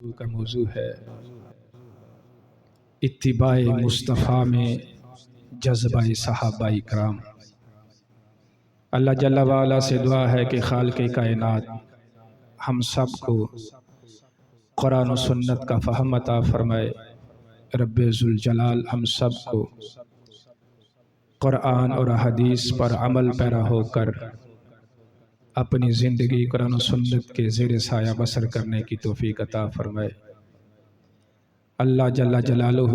کا موضوع ہے اتباع مصطفیٰ میں جذبہ صحابہ کرام۔ اللہ جل وعلا سے دعا ہے کہ خالق کائنات ہم سب کو قرآن و سنت کا فہم عطا فرمائے۔ رب ذوالجلال ہم سب کو قرآن اور حدیث پر عمل پیرا ہو کر اپنی زندگی قرآن و سنت کے زیر سایہ بسر کرنے کی توفیق عطا فرمائے۔ اللہ جل جلالہ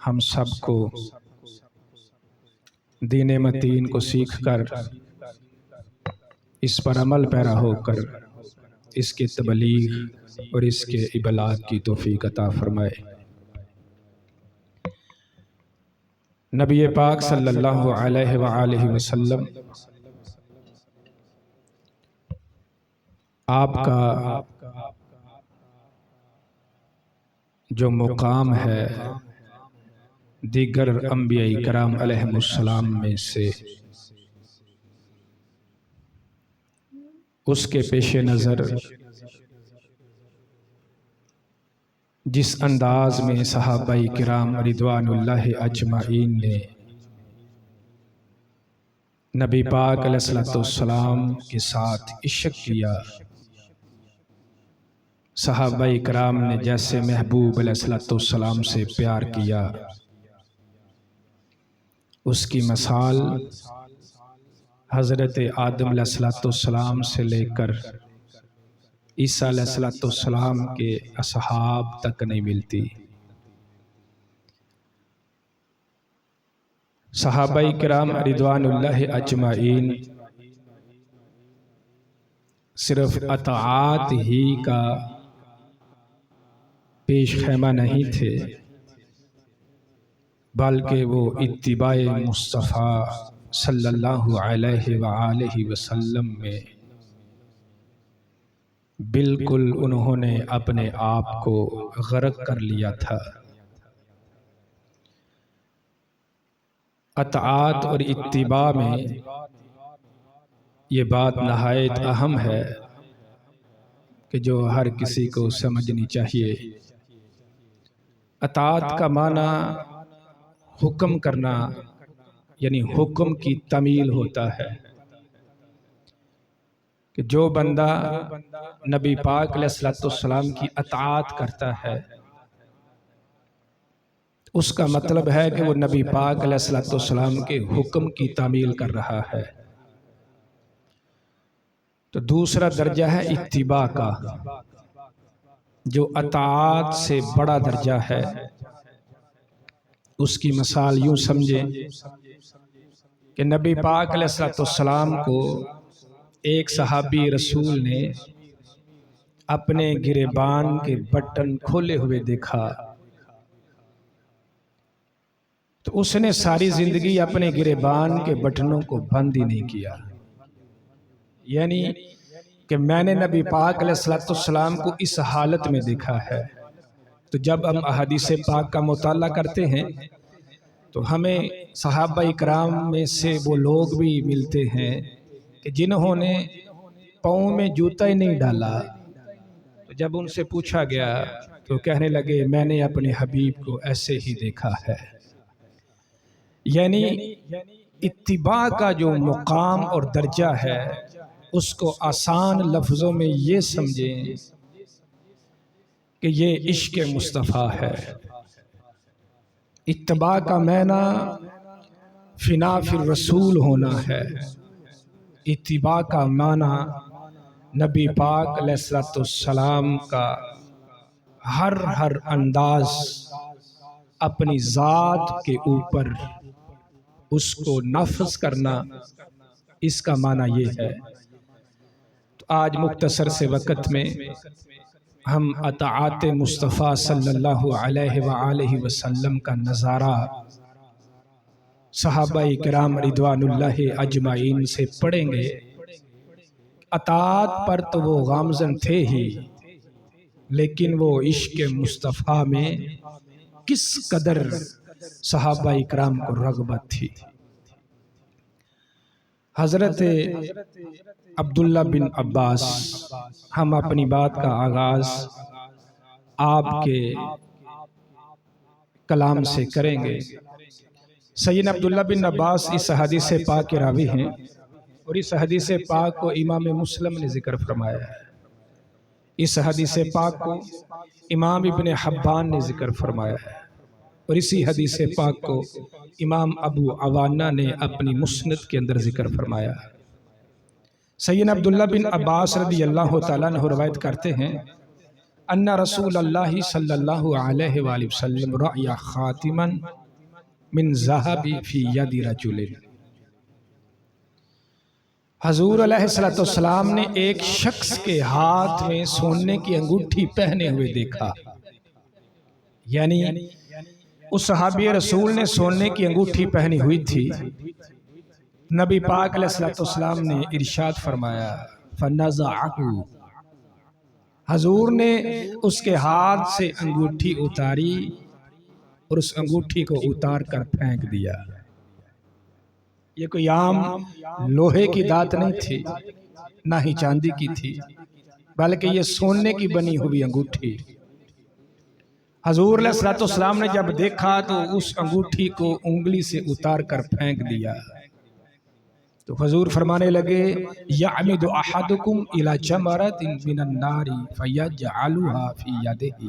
ہم سب کو دین متین کو سیکھ کر اس پر عمل پیرا ہو کر اس کے تبلیغ اور اس کے ابلاغ کی توفیق عطا فرمائے۔ نبی پاک صلی اللہ علیہ وآلہ وسلم آپ کا جو مقام ہے دیگر انبیاء کرام علیہ السلام میں سے، اس کے پیش نظر جس انداز میں صحابہ کرام رضوان اللہ اجمعین نے نبی پاک علیہ السلام کے ساتھ عشق کیا، صحابہ کرام نے جیسے محبوب علیہ السلام سے پیار کیا، اس کی مثال حضرت آدم علیہ السلام سے لے کر عیسیٰ علیہ السلام کے اصحاب تک نہیں ملتی۔ صحابہ کرام رضوان اللہ اجمعین صرف اطاعت ہی کا پیش خیمہ نہیں تھے، بلکہ وہ اتباع مصطفیٰ صلی اللہ علیہ وآلہ وسلم میں بالکل انہوں نے اپنے آپ کو غرق کر لیا تھا۔ اطاعت اور اتباع میں یہ بات نہایت اہم ہے کہ جو ہر کسی کو سمجھنی چاہیے۔ اطاعت کا معنی حکم کرنا یعنی حکم کی تعمیل ہوتا ہے کہ جو بندہ نبی پاک علیہ السلام کی اطاعت کرتا ہے اس کا مطلب ہے کہ وہ نبی پاک علیہ السلام کے حکم کی تعمیل کر رہا ہے۔ تو دوسرا درجہ ہے اتباع کا، جو اطاعت سے بڑا درجہ ہے۔ اس کی مثال یوں سمجھیں کہ نبی پاک علیہ السلام کو ایک صحابی رسول نے اپنے گریبان کے بٹن کھولے ہوئے دیکھا تو اس نے ساری زندگی اپنے گریبان کے بٹنوں کو بند ہی نہیں کیا، یعنی کہ میں نے نبی پاک علیہ السلام کو اس حالت میں دیکھا ہے۔ تو جب ہم احادیث پاک کا مطالعہ کرتے ہیں تو ہمیں صحابہ کرام میں سے وہ لوگ بھی ملتے ہیں کہ جنہوں نے پاؤں میں جوتا ہی نہیں ڈالا، تو جب ان سے پوچھا گیا تو کہنے لگے میں نے اپنے حبیب کو ایسے ہی دیکھا ہے۔ یعنی اتباع کا جو مقام اور درجہ ہے اس کو آسان لفظوں میں یہ سمجھیں کہ یہ عشق مصطفیٰ ہے۔ اتباع کا معنی فنا فی الرسول ہونا ہے۔ اتباع کا معنی نبی پاک علیہ السلام کا ہر انداز اپنی ذات کے اوپر اس کو نافذ کرنا، اس کا معنی یہ ہے۔ تو آج مختصر سے وقت میں ہم اطاعت مصطفیٰ صلی اللہ علیہ وآلہ وسلم کا نظارہ صحابہ کرام رضوان اللہ اجمعین سے پڑھیں گے۔ اطاعت پر تو وہ گامزن تھے ہی، لیکن وہ عشق مصطفیٰ میں کس قدر صحابہ کرام کو رغبت تھی۔ حضرت عبداللہ بن عباس، ہم اپنی بات کا آغاز آپ کے کلام سے کریں گے۔ سیدنا عبداللہ بن عباس اس حدیث پاک کے راوی ہیں، اور اس حدیث پاک کو امام مسلم نے ذکر فرمایا ہے۔ اس حدیث پاک کو امام ابن حبان نے ذکر فرمایا ہے، اور اسی حدیث پاک کو امام ابو عوانہ نے اپنی مسند کے اندر ذکر فرمایا ہے۔ سیدنا عبداللہ بن عباس رضی اللہ تعالیٰ عنہ روایت کرتے ہیں، ان رسول اللہ صلی اللہ علیہ وآلہ وسلم رأی خاتما من ذهب فی ید رجل۔ حضور علیہ السلام نے ایک شخص کے ہاتھ میں سونے کی انگوٹھی پہنے ہوئے دیکھا، یعنی اس صحابی رسول نے سونے کی انگوٹھی پہنی ہوئی تھی۔ نبی پاک علیہ السلام نے ارشاد فرمایا فَنَزَعَهُ، حضور نے اس کے ہاتھ سے انگوٹھی اتاری اور اس انگوٹھی کو اتار کر پھینک دیا۔ یہ کوئی عام لوہے کی دات نہیں تھی، نہ ہی چاندی کی تھی، بلکہ یہ سونے کی بنی ہوئی انگوٹھی۔ حضور علیہ السلام نے جب دیکھا تو اس انگوٹھی کو انگلی سے اتار کر پھینک دیا۔ تو حضور فرمانے لگے یعمد احدکم الی جمرۃ من النار فیجعلها فی یدہ،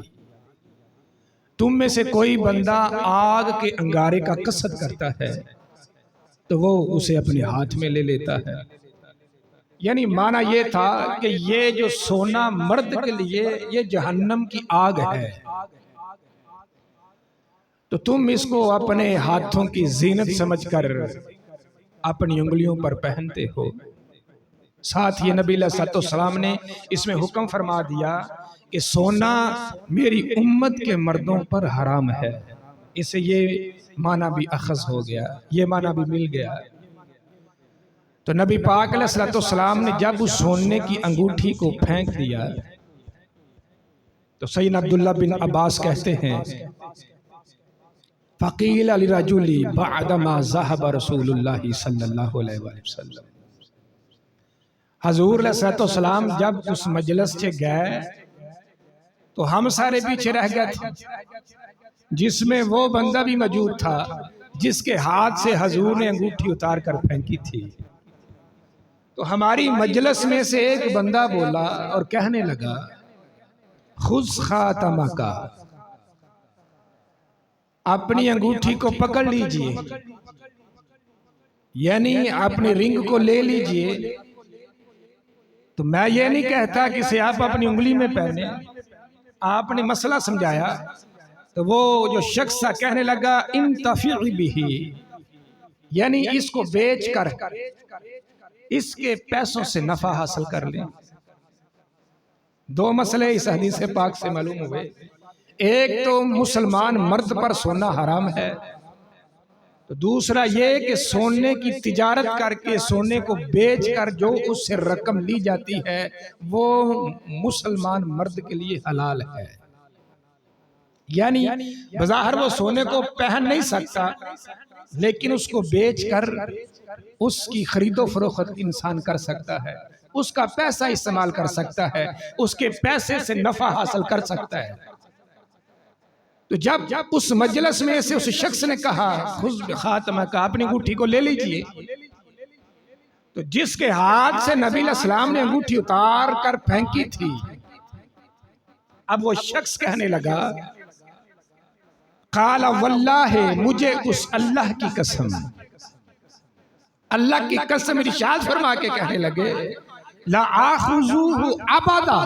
تم میں سے کوئی بندہ آگ کے انگارے کا قصد کرتا ہے تو وہ اسے اپنے ہاتھ میں لے لیتا ہے۔ یعنی معنی یہ تھا کہ یہ جو سونا مرد کے لیے یہ جہنم کی آگ ہے، تو تم اس کو اپنے ہاتھوں کی زینت سمجھ کر اپنی انگلیوں پر پہنتے ہو۔ ساتھ یہ نبی علیہ السلام نے اس میں حکم فرما دیا کہ سونا میری امت کے مردوں پر حرام ہے۔ اس سے یہ معنی بھی اخذ ہو گیا، یہ معنی بھی مل گیا۔ تو نبی پاک علیہ السلام نے جب اس سونے کی انگوٹھی کو پھینک دیا تو سیدنا عبداللہ بن عباس کہتے ہیں فقیل للرجل بعدما ذهب رسول اللہ صلی اللہ علیہ وآلہ وسلم، حضور علیہ السلام جب اس مجلس سے گئے تو ہم سارے پیچھے رہ گئے تھے، جس میں وہ بندہ بھی موجود تھا جس کے ہاتھ سے حضور نے انگوٹھی اتار کر پھینکی تھی۔ تو ہماری مجلس میں سے ایک بندہ بولا اور کہنے لگا خذ خاتمک، اپنی انگوٹھی کو پکڑ لیجئے، یعنی اپنی رنگ کو لے لیجئے۔ تو میں یہ نہیں کہتا کہ اسے آپ اپنی انگلی میں پہنے، آپ نے مسئلہ سمجھایا۔ تو وہ جو شخص کہنے لگا انتفع بہ، یعنی اس کو بیچ کر اس کے پیسوں سے نفع حاصل کر لیں۔ دو مسئلے اس حدیث پاک سے معلوم ہوئے، ایک تو مسلمان مرد پر سونا حرام ہے، تو دوسرا یہ کہ سونے کی تجارت کر کے سونے کو بیچ کر جو اس سے رقم لی جاتی ہے وہ مسلمان مرد کے لیے حلال ہے۔ یعنی بظاہر وہ سونے کو پہن نہیں سکتا، لیکن اس کو بیچ کر اس کی خرید و فروخت انسان کر سکتا ہے، اس کا پیسہ استعمال کر سکتا ہے، اس کے پیسے سے نفع حاصل کر سکتا ہے۔ تو جب اس مجلس میں سے اس شخص نے کہا خذ خاتمک، اپنی انگوٹھی کو لے لیجئے، تو جس کے ہاتھ سے نبی علیہ السلام نے انگوٹھی اتار کر پھینکی تھی، اب وہ شخص کہنے لگا قال واللہ، مجھے اس اللہ کی قسم، اللہ کی قسم ارشاد فرما کے کہنے لگے لا آخذوہ ابدا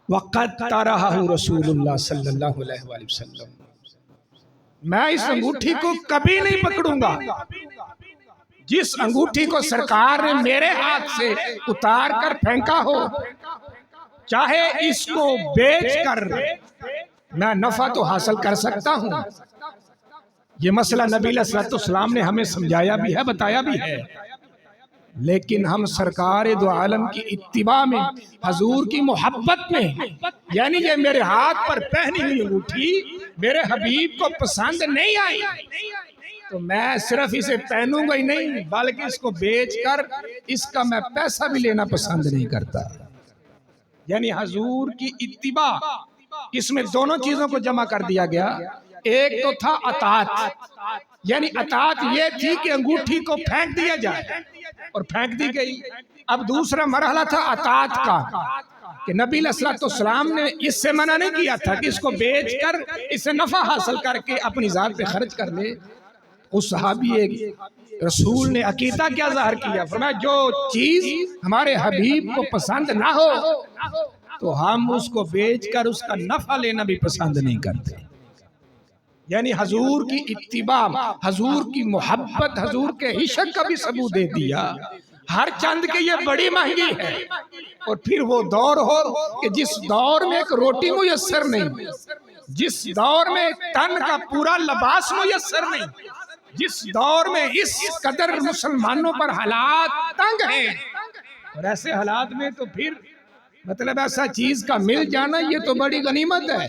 وقد ترہہ رسول اللہ صلی اللہ علیہ وآلہ وسلم، میں اس انگوٹھی کو کبھی نہیں پکڑوں گا جس انگوٹھی کو سرکار نے میرے ہاتھ سے اتار کر پھینکا ہو، چاہے اس کو بیچ کر میں نفع تو حاصل کر سکتا ہوں۔ یہ مسئلہ نبی علیہ السلام نے ہمیں سمجھایا بھی ہے، بتایا بھی ہے، لیکن ہم سرکار دو عالم کی اتباع میں، حضور کی محبت میں، یعنی یہ میرے ہاتھ پر پہنی ہوئی انگوٹھی میرے حبیب کو پسند نہیں آئی تو میں صرف اسے پہنوں گا ہی نہیں بلکہ اس کو بیچ کر اس کا میں پیسہ بھی لینا پسند نہیں کرتا۔ یعنی حضور کی اتباع، اس میں دونوں چیزوں کو جمع کر دیا گیا۔ ایک تو تھا اطاعت، یعنی اطاعت یہ تھی کہ انگوٹھی کو پھینک دیا جائے اور پھینک دی گئی۔ اب دوسرا مرحلہ تھا اطاعت کا، کہ نبی علیہ السلام نے اس سے منع نہیں کیا تھا کہ اس کو بیچ کر اس سے نفع حاصل کر کے اپنی ذات پہ خرچ کر لے۔ اس صحابی ایک رسول نے عقیدہ کیا ظاہر کیا، فرمایا جو چیز ہمارے حبیب کو پسند نہ ہو تو ہم اس کو بیچ کر اس کا نفع لینا بھی پسند نہیں کرتے۔ یعنی حضور کی اتباع، حضور کی محبت، حضور کے عشق کا بھی ثبوت دے دیا۔ ہر چند کے یہ بڑی مہنگی ہے، اور پھر وہ دور ہو کہ جس دور میں ایک روٹی میسر نہیں، جس دور میں ایک تن کا پورا لباس میسر نہیں، جس دور میں اس قدر مسلمانوں پر حالات تنگ ہیں، اور ایسے حالات میں تو پھر مطلب ایسا چیز کا مل جانا یہ تو بڑی غنیمت ہے۔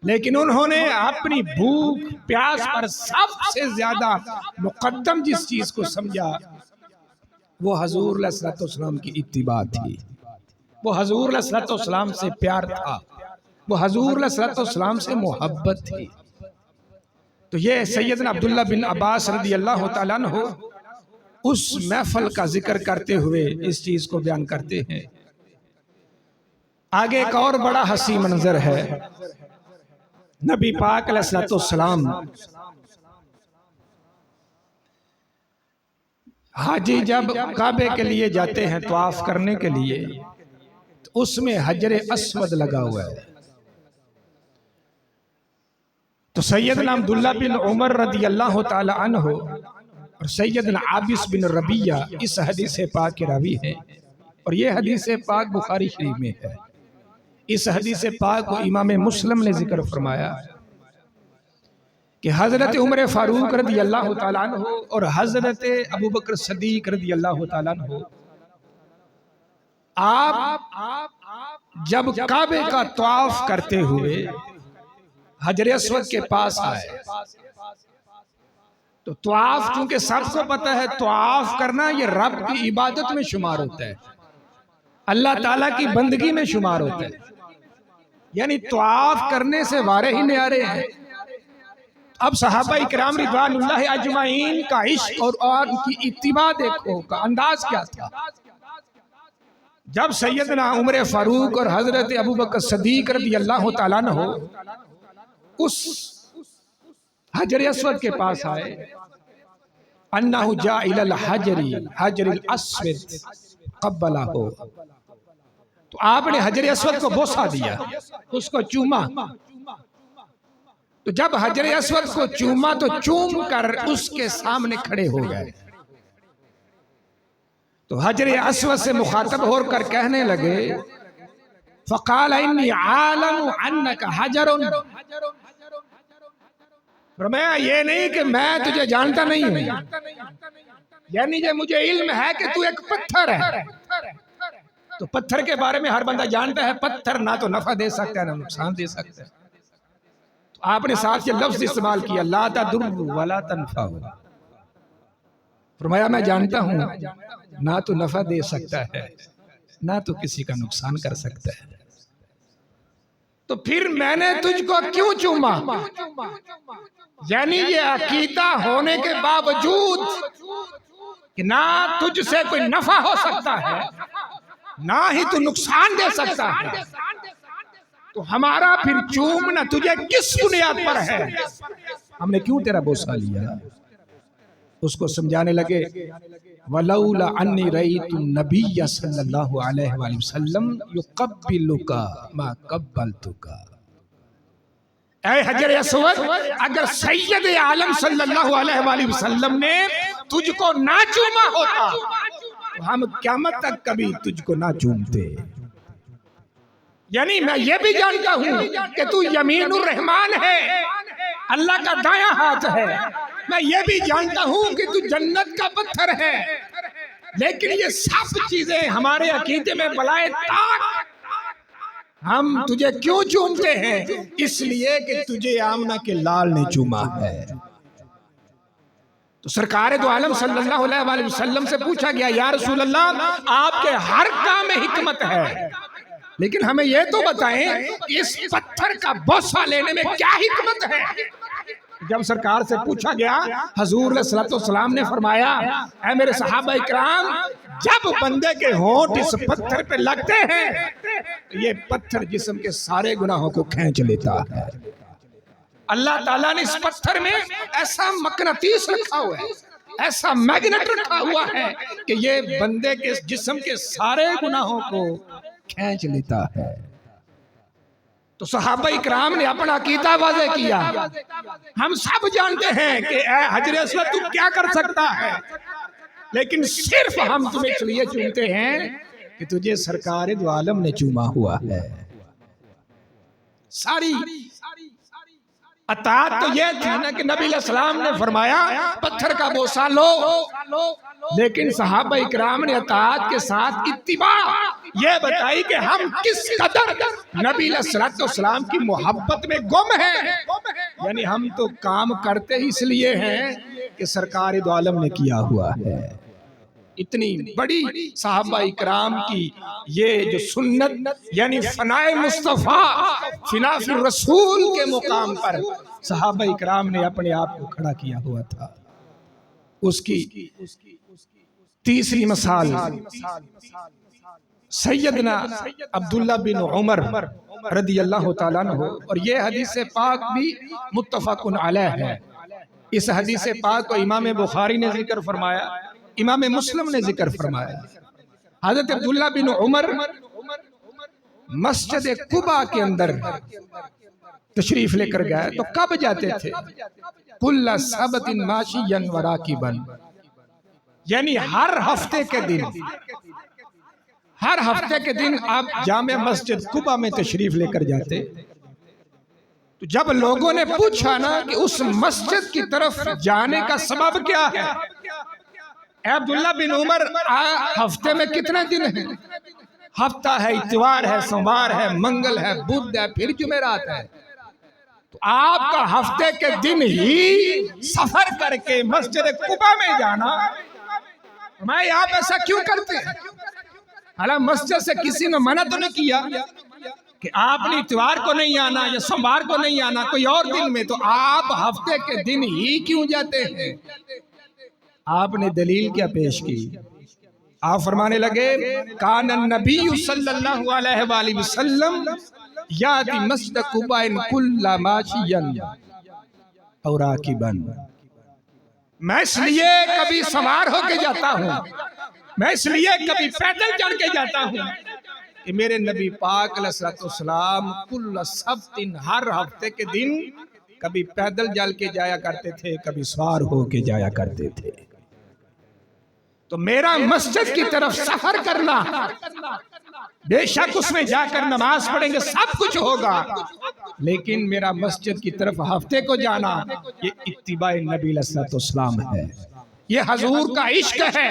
لیکن انہوں نے اپنی بھوک پیاس پر سب سے زیادہ مقدم جس چیز کو سمجھا وہ حضور علیہ السلام کی اتباع تھی، وہ حضور علیہ السلام سے پیار تھا، وہ حضور علیہ السلام سے محبت تھی۔ تو یہ سیدنا عبداللہ بن عباس رضی اللہ تعالیٰ عنہ اس محفل کا ذکر کرتے ہوئے اس چیز کو بیان کرتے ہیں۔ آگے ایک اور بڑا حسین منظر ہے۔ نبی پاک علیہ السلام حاجی جب کعبے کے لیے جاتے ہیں طواف کرنے کے لیے، تو اس میں حجر اسود لگا ہوا ہے۔ تو سیدنا عبداللہ بن عمر رضی اللہ تعالی عنہ اور سیدنا عابس بن ربیہ اس حدیث پاک کے راوی ہیں، اور یہ حدیث پاک بخاری شریف میں ہے۔ اس حدیث پاک کو امام مسلم نے ذکر فرمایا کہ حضرت عمر فاروق رضی اللہ تعالیٰ عنہ اور حضرت ابوبکر صدیق رضی اللہ تعالیٰ عنہ آپ جب کعبے کا طواف کرتے ہوئے حجر اسود کے پاس آئے، تو طواف چونکہ سب کو پتہ ہے طواف کرنا یہ رب کی عبادت میں شمار ہوتا ہے، اللہ تعالیٰ کی بندگی میں شمار ہوتا ہے، یعنی طواف کرنے سے وارے ہی نیارے ہیں۔ اب صحابہ اکرام رضوان اللہ اجمعین کا عشق اور ان کی اتباع دیکھو کا انداز کیا تھا۔ جب سیدنا عمر فاروق اور حضرت ابوبکر صدیق رضی اللہ تعالیٰ عنہ اس حجر اسود کے پاس آئے، انہ جاء الی الحجر حجر الاسود قبلہ، تو آپ نے حجر اسود کو بوسہ دیا، اس کو چوما۔ تو جب حجر اسود کو چوما تو چوم کر اس کے سامنے کھڑے ہو گئے، تو حجر اسود سے مخاطب ہو کر کہنے لگے فقال انی عالم عنک حجر، فرمایا یہ نہیں کہ میں تجھے جانتا نہیں ہوں، یعنی یہ مجھے علم ہے کہ تو ایک پتھر ہے۔ تو پتھر کے بارے میں ہر بندہ جانتا ہے پتھر نہ تو نفع دے سکتا ہے نہ نقصان دے سکتا ہے۔ تو آپ نے ساتھ یہ لفظ استعمال کیا لا تضر ولا تنفع، فرمایا میں جانتا ہوں نہ تو نفع دے سکتا ہے نہ تو کسی کا نقصان کر سکتا ہے، تو پھر میں نے تجھ کو کیوں چوما؟ یعنی یہ عقیدہ ہونے کے باوجود کہ نہ تجھ سے کوئی نفع ہو سکتا ہے نہ ہی تو نقصان دے سکتا ہے، تو ہمارا پھر چومنا تجھے کس بنیاد پر ہے؟ ہم نے کیوں تیرا بوسہ لیا؟ اس کو سمجھانے لگے وَلَوْلَا أَنِّي رَأَيْتُ النَّبِيَّ صلی اللہ علیہ وآلہ وسلم يُقَبِّلُكَ مَا قَبَّلْتُكَ، اے حجر اسود اگر سید عالم صلی اللہ علیہ وآلہ وسلم نے تجھ کو نہ چوما ہوتا تو ہم قیامت تک کبھی تجھ کو نہ چومتے۔ یعنی میں یہ بھی جانتا ہوں کہ تو یمین الرحمن ہے، اللہ کا دایاں ہاتھ ہے، میں یہ بھی جانتا ہوں کہ تو جنت کا پتھر ہے، لیکن یہ سب چیزیں ہمارے عقیدے میں بلائے طاق، ہم تجھے کیوں چومتے ہیں؟ اس لیے کہ تجھے آمنہ کے لال نے چوما ہے۔ تو سرکار دو عالم صلی اللہ علیہ وآلہ وسلم سے پوچھا گیا یا رسول اللہ آپ کے ہر کام میں حکمت ہے، لیکن ہمیں یہ تو بتائیں کہ اس پتھر کا بوسہ لینے میں کیا حکمت ہے؟ جب سرکار سے پوچھا گیا، حضور علیہ السلام نے فرمایا، اے میرے صحابہ اکرام، جب بندے کے ہونٹ اس پتھر پہ لگتے ہیں یہ پتھر جسم کے سارے گناہوں کو کھینچ لیتا ہے۔ اللہ تعالیٰ نے اس پتھر میں ایسا مقناطیس رکھا ہوا ہے، ایسا میگنیٹ رکھا ہوا ہے کہ یہ بندے کے جسم کے سارے گناہوں کو کھینچ لیتا ہے۔ تو صحابہ اکرام نے اپنا عقیدہ واضح کیا۔ ہم سب جانتے ہیں کہ اے حجر اسود تو کیا کر سکتا ہے، لیکن صرف ہم تمہیں اس لیے چومتے ہیں کہ تجھے سرکار دو عالم نے چوما ہوا ہے۔ ساری اطاعت تو یہ تھی نا کہ نبی علیہ السلام نے فرمایا پتھر کا بوسہ لو، لیکن صحابہ اکرام نے اطاعت کے ساتھ اتباع یہ بتائی کہ ہم کس قدر نبی علیہ السلام کی محبت میں گم ہیں۔ یعنی ہم تو کام کرتے ہی اس لیے ہیں کہ سرکار دو عالم نے کیا ہوا ہے۔ اتنی بڑی صحابہ اکرام کی یہ جو سنت، یعنی فنائے مصطفیٰ، فنا فی الرسول کے مقام پر صحابہ اکرام نے اپنے آپ کو کھڑا کیا ہوا تھا۔ اس کی تیسری مثال سیدنا عبداللہ بن عمر رضی اللہ تعالیٰ عنہ، اور یہ حدیث پاک بھی متفق علیہ ہے۔ اس حدیث پاک کو امام بخاری نے ذکر فرمایا، امام مسلم نے ذکر فرمایا۔ حضرت عبداللہ بن عمر مسجد قباء کے اندر تشریف لے کر گئے تو کب جاتے تھے؟ کل سبت ماشیا وراکبا، یعنی ہر ہفتے کے دن آپ جامع مسجد قباء میں تشریف لے کر جاتے۔ تو جب لوگوں نے پوچھا نا کہ اس مسجد کی طرف جانے کا سبب کیا ہے، اے عبداللہ بن عمر ہفتے میں کتنے دن ہیں؟ ہفتہ ہے، اتوار ہے، سوموار ہے، منگل ہے، بدھ ہے، پھر جمعرات ہے۔ تو آپ کا ہفتے کے دن ہی سفر کر کے مسجد قباء میں جانا، میں آپ ایسا کیوں کرتے ہیں؟ حالانکہ مسجد سے کسی نے منع تو نہیں کیا کہ آپ نے اتوار کو نہیں آنا یا سوموار کو نہیں آنا، کوئی اور دن میں، تو آپ ہفتے کے دن ہی کیوں جاتے ہیں؟ آپ نے دلیل کیا پیش کی؟ آپ فرمانے لگے، کان النبی صلی اللہ علیہ وآلہ وسلم یاتی مسجد قباء کل ماشیا او راکبا، میں اس لیے کبھی سوار ہو کے جاتا ہوں، میں اس لیے کبھی پیدل چڑھ کے جاتا ہوں کہ میرے نبی پاک علیہ السلام کل سبت، ہر ہفتے کے دن کبھی پیدل چل کے جایا کرتے تھے، کبھی سوار ہو کے جایا کرتے تھے۔ تو میرا مسجد کی طرف سفر کرنا، بے شک اس میں جا کر نماز پڑھیں گے، سب کچھ ہوگا، لیکن میرا مسجد کی طرف ہفتے کو جانا یہ اتباع نبی علیہ السلام ہے، یہ حضور کا عشق ہے،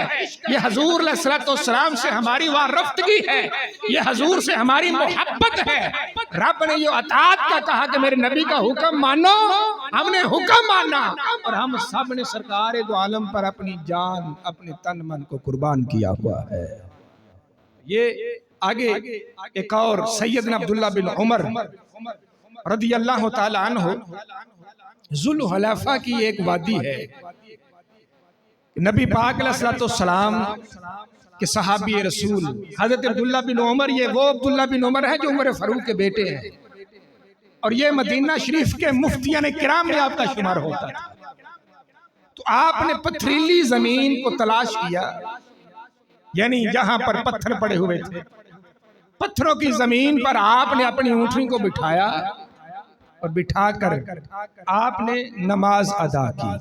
یہ حضور علیہ السلام سے ہماری وارفتگی ہے، یہ حضور سے ہماری محبت ہے۔ رب نے یہ اطاعت کا کہا کہ میرے نبی کا حکم مانو، ہم نے حکم مانا، اور ہم سب نے سرکار دو عالم پر اپنی جان، اپنے تن من کو قربان کیا ہوا ہے۔ یہ آگے ایک اور سیدنا عبداللہ بن عمر رضی اللہ تعالی عنہ، ذوالحلیفہ کی ایک وادی ہے، نبی پاک علیہ السلام کے صحابی رسول حضرت عبداللہ بن عمر، یہ وہ عبداللہ بن عمر ہے جو عمر فاروق کے بیٹے ہیں، اور یہ مدینہ شریف کے مفتیان کرام میں آپ کا شمار ہوتا تھا۔ تو آپ نے پتھریلی زمین کو تلاش کیا، یعنی جہاں پر پتھر پڑے ہوئے تھے، پتھروں کی زمین پر آپ نے اپنی اونٹنی کو بٹھایا اور بٹھا کر آپ نے نماز ادا کی۔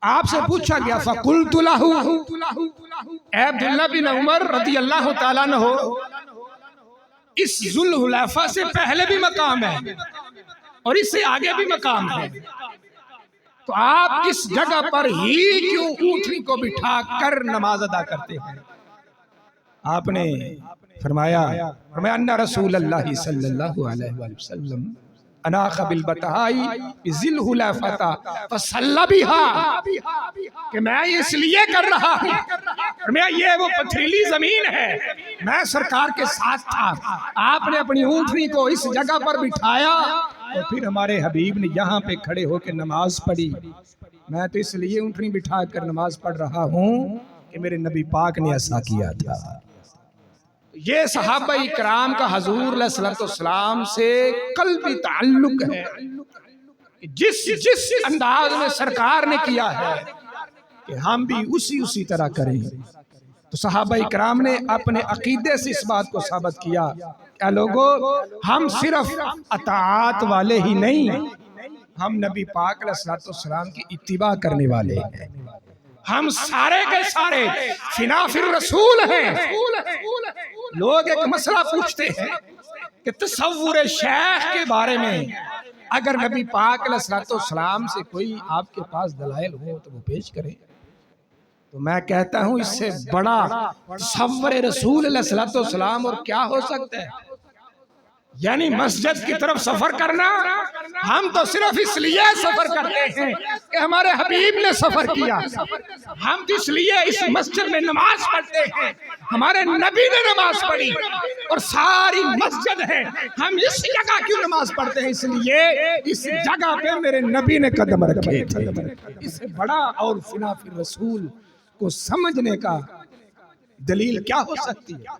آپ سے پوچھا گیا، فَقُلْتُ لَهُ، اے عبداللہ بن عمر رضی اللہ تعالیٰ عنہ، اس ذوالحلیفہ سے پہلے بھی مقام ہے اور اس سے آگے بھی مقام ہے، تو آپ اس جگہ پر ہی کیوں اونٹنی کو بٹھا کر نماز ادا کرتے ہیں؟ آپ نے فرمایا ان رسول اللہ صلی اللہ علیہ وسلم اناخ بالبتہائی بذل حلیفہ فصلی بہا، کہ میں اس لیے کر رہا ہوں، میں یہ وہ پتھریلی زمین ہے، میں سرکار کے ساتھ تھا، آپ نے اپنی اونٹنی کو اس جگہ پر بٹھایا اور پھر ہمارے حبیب نے یہاں پہ کھڑے ہو کے نماز پڑھی، میں تو اس لیے اونٹنی بٹھا کر نماز پڑھ رہا ہوں کہ میرے نبی پاک نے ایسا کیا تھا۔ یہ صحابہ اکرام کا حضور علیہ السلام سے قلبی تعلق ہے، جس انداز میں سرکار نے کیا ہے کہ ہم بھی اسی طرح کریں۔ تو صحابہ اکرام نے اپنے عقیدے سے اس بات کو ثابت کیا کہ لوگوں، ہم صرف اطاعت والے ہی نہیں، ہم نبی پاک علیہ السلام کی اتباع کرنے والے ہیں، ہم سارے کے سارے فنا فی الرسول ہیں۔ لوگ ایک مسئلہ پوچھتے ہیں کہ تصور شیخ کے بارے میں اگر نبی پاک علیہ السلام سے کوئی آپ کے پاس دلائل ہو تو وہ پیش کریں، تو میں کہتا ہوں اس سے بڑا تصور رسول علیہ السلام اور کیا ہو سکتا ہے؟ یعنی مسجد کی طرف سفر کرنا، ہم تو صرف اس لیے سفر کرتے ہیں کہ ہمارے حبیب نے سفر کیا، ہم اس لیے اس مسجد میں نماز پڑھتے ہیں، ہمارے نبی نے نماز پڑھی اور ساری مسجد ہے، ہم اس جگہ کیوں نماز پڑھتے ہیں؟ اس لیے اس جگہ پہ میرے نبی نے قدم رکھے تھے۔ اس سے بڑا اور فنا فی الرسول کو سمجھنے کا دلیل کیا ہو سکتی ہے؟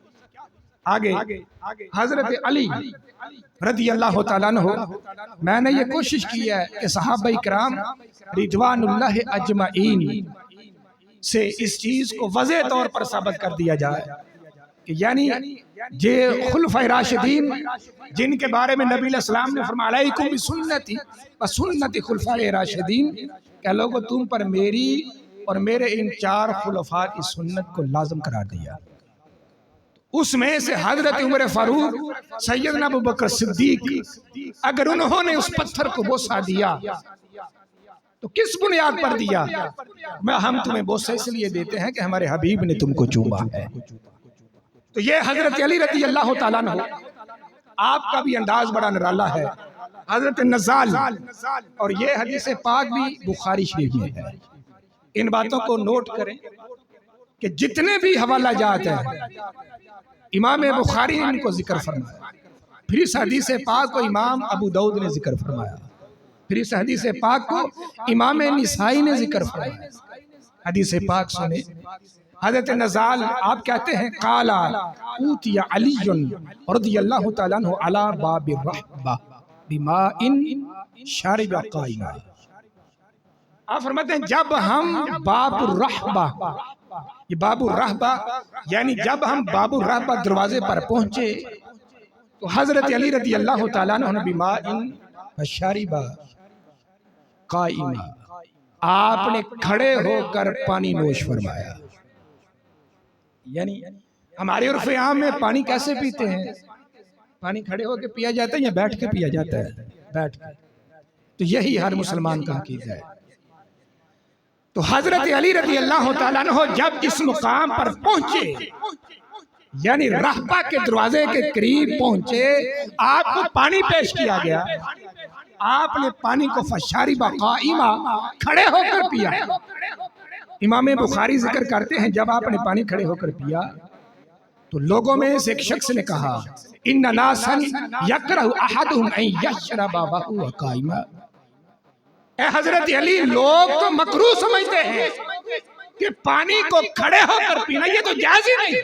آگے حضرت علی رضی اللہ تعالیٰ عنہ، میں نے یہ کوشش کی ہے کہ صحابہ اکرام رضوان اللہ اجمعین سے اس چیز کو واضح طور پر ثابت کر دیا جائے کہ یعنی یہ خلفائے راشدین جن کے بارے میں نبی علیہ السلام نے فرمایا علیکم بسنتی و سنت خلفائے راشدین، کہ لوگوں تم پر میری اور میرے ان 4 خلفاء کی سنت کو لازم قرار دیا۔ اس میں سے حضرت عمر فاروق، سیدنا ابوبکر صدیق، اگر انہوں نے اس پتھر کو بوسہ دیا تو کس بنیاد پر دیا؟ ہم تمہیں بوسہ اس لیے دیتے ہیں کہ ہمارے حبیب نے تم کو چوما ہے۔ تو یہ حضرت علی رضی اللہ تعالیٰ عنہ، آپ کا بھی انداز بڑا نرالا ہے، حضرت نزال، اور یہ حدیث پاک بھی بخاری شریف میں ہے۔ ان باتوں کو نوٹ کریں کہ جتنے بھی حوالہ جات ہیں امام بخاری نے ان کو ذکر فرمایا، پھر اس حدیث پاک کو امام ابو داؤد نے ذکر فرمایا، پھر اس حدیث پاک کو امام نسائی نے ذکر فرمایا۔ حدیث پاک سنیں، حضرت نزال آپ کہتے ہیں قال اوتی علی رضی اللہ تعالیٰ عنہ علی باب الرحبہ بماء شارب قائما، آپ فرماتے ہیں جب ہم باب الرحبہ، یہ باب الرحبہ یعنی جب ہم باب الرحبہ دروازے پر پہنچے تو حضرت علی رضی اللہ تعالیٰ عنہ بماء شارب قائما، آپ نے کھڑے ہو کر پانی نوش فرمایا۔ یعنی ہمارے عرف عام میں پانی کیسے پیتے ہیں؟ پانی کھڑے ہو کے پیا جاتا ہے یا بیٹھ کے پیا جاتا ہے؟ بیٹھ کے۔ تو یہی ہر مسلمان کا عقیدہ ہے۔ تو حضرت علی رضی اللہ تعالیٰ عنہ جب اس مقام پر پہنچے، یعنی رحبہ کے دروازے کے قریب پہنچے، آپ کو پانی پیش کیا گیا، آپ نے پانی کو فشارب قائما، کھڑے ہو کر پیا۔ امام بخاری ذکر کرتے ہیں جب آپ نے پانی کھڑے ہو کر پیا تو لوگوں میں سے ایک شخص نے کہا ان ناسا یکرہ احدہم ان یشرب وہو قائما، اے حضرت علی لوگ تو مکروہ سمجھتے ہیں کہ پانی کو کھڑے ہو کر پینا، یہ تو جائز ہی نہیں،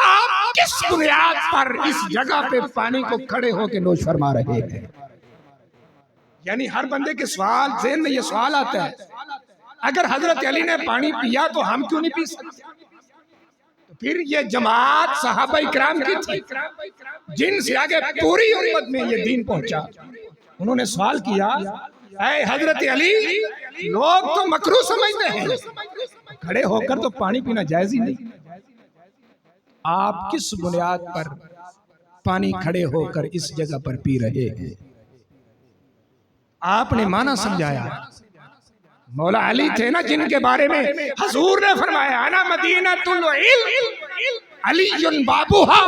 آپ کس بنیاد پر اس جگہ پہ پانی کو کھڑے ہو کے نوش فرما رہے ہیں؟ یعنی ہر بندے کے سوال ذہن میں یہ سوال آتا ہے اگر حضرت علی نے پانی پیا تو ہم کیوں نہیں پی سکتے؟ تو پھر یہ جماعت صحابہ اکرام کی تھی جن سے آگے پوری امت میں یہ دین پہنچا، انہوں نے سوال کیا اے حضرت علی لوگ تو مکروہ سمجھتے ہیں، کھڑے ہو کر تو پانی پینا جائز ہی نہیں، آپ کس بنیاد پر پانی کھڑے ہو کر اس جگہ پر پی رہے ہیں؟ آپ نے معنی سمجھایا۔ مولا علی تھے نا جن کے بارے میں حضور نے فرمایا انا مدینۃ العلم علی بابوہا،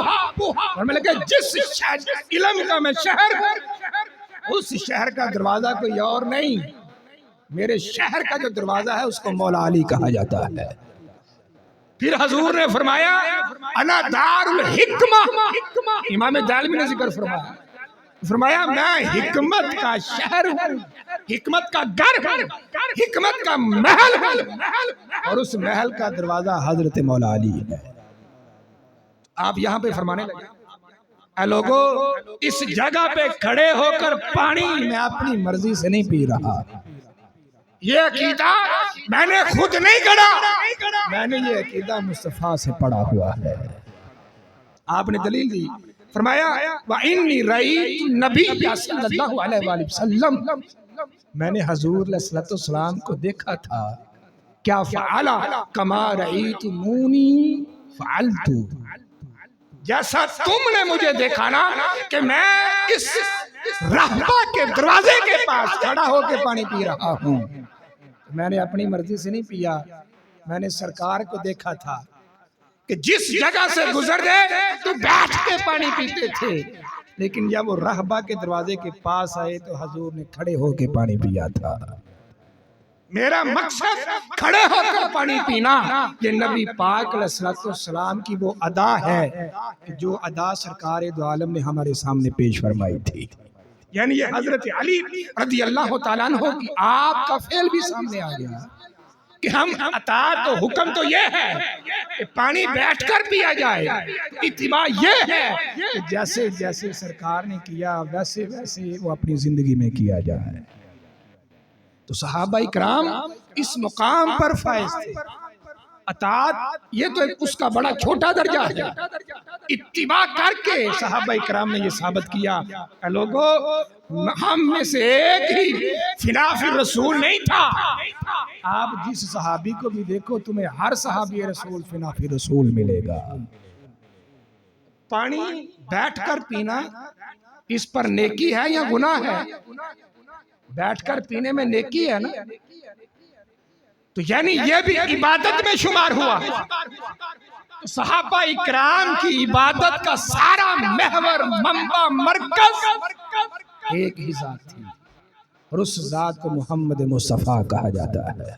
فرمانے لگے جس علم کا میں شہر ہوں اس شہر کا دروازہ کوئی اور نہیں، میرے شہر کا جو دروازہ ہے اس کو مولا علی کہا جاتا ہے۔ پھر حضور نے فرمایا انا دار الحکمہ، امام دالمی نے ذکر فرمایا میں حکمت کا شہر ہوں، حکمت کا گھر ہوں، حکمت کا محل ہوں، اور اس محل کا دروازہ حضرت مولا علی ہے۔ آپ یہاں پہ فرمانے لگے اے لوگو اس جگہ پہ کھڑے ہو کر پانی میں اپنی مرضی سے نہیں پی رہا، یہ عقیدہ میں نے خود نہیں گڑھا، میں نے یہ عقیدہ مصطفیٰ سے پڑھا ہوا ہے۔ آپ نے دلیل دی، فرمایا وَإِنِّي رَأَيْتُ النَّبِيَّ صلی اللہ علیہ وآلہ وسلم، میں نے حضور علیہ السلام کو دیکھا تھا، کیا فعل کما رأیتمونی فعلت، جیسا تم نے مجھے دیکھا نا کہ میں اس رہبہ کے دروازے کے پاس کھڑا ہو کے پانی پی رہا ہوں، میں نے اپنی مرضی سے نہیں پیا، میں نے سرکار کو دیکھا تھا کہ جس جگہ سے گزر گئے تو بیٹھ کے پانی پیتے تھے، لیکن جب وہ رہبہ کے دروازے کے پاس آئے تو حضور نے کھڑے ہو کے پانی پیا تھا۔ میرا مقصد کھڑے ہو کر پانی پینا، یہ نبی پاک علیہ السلام کی وہ ادا ہے کہ جو ادا سرکار دو عالم نے ہمارے سامنے پیش فرمائی تھی۔ یعنی یہ حضرت علی رضی اللہ تعالیٰ عنہ کی آپ کا فعل بھی سامنے آ گیا کہ ہم اطاعت و حکم تو یہ ہے کہ پانی بیٹھ کر پیا جائے، اتباع یہ ہے کہ جیسے جیسے سرکار نے کیا ویسے ویسے وہ اپنی زندگی میں کیا جائے۔ تو صحابہ اکرام اس مقام پر فائز تھے۔ اطاعت یہ تو اس کا بڑا چھوٹا درجہ ہے، اتباع کر کے صحابہ اکرام نے یہ ثابت کیا کہ لوگوں ہم میں سے ایک ہی فنا فی رسول نہیں تھا۔ آپ جس صحابی کو بھی دیکھو تمہیں ہر صحابی رسول فنا فی رسول ملے گا۔ پانی بیٹھ کر پینا اس پر نیکی ہے یا گناہ ہے؟ بیٹھ کر پینے میں نیکی ہے نا، تو یعنی یہ بھی عبادت میں شمار ہوا۔ صحابہ اکرام کی عبادت کا سارا محور، منبع، مرکز ایک ہی ذات تھی، اور اس ذات کو محمد مصطفیٰ کہا جاتا ہے۔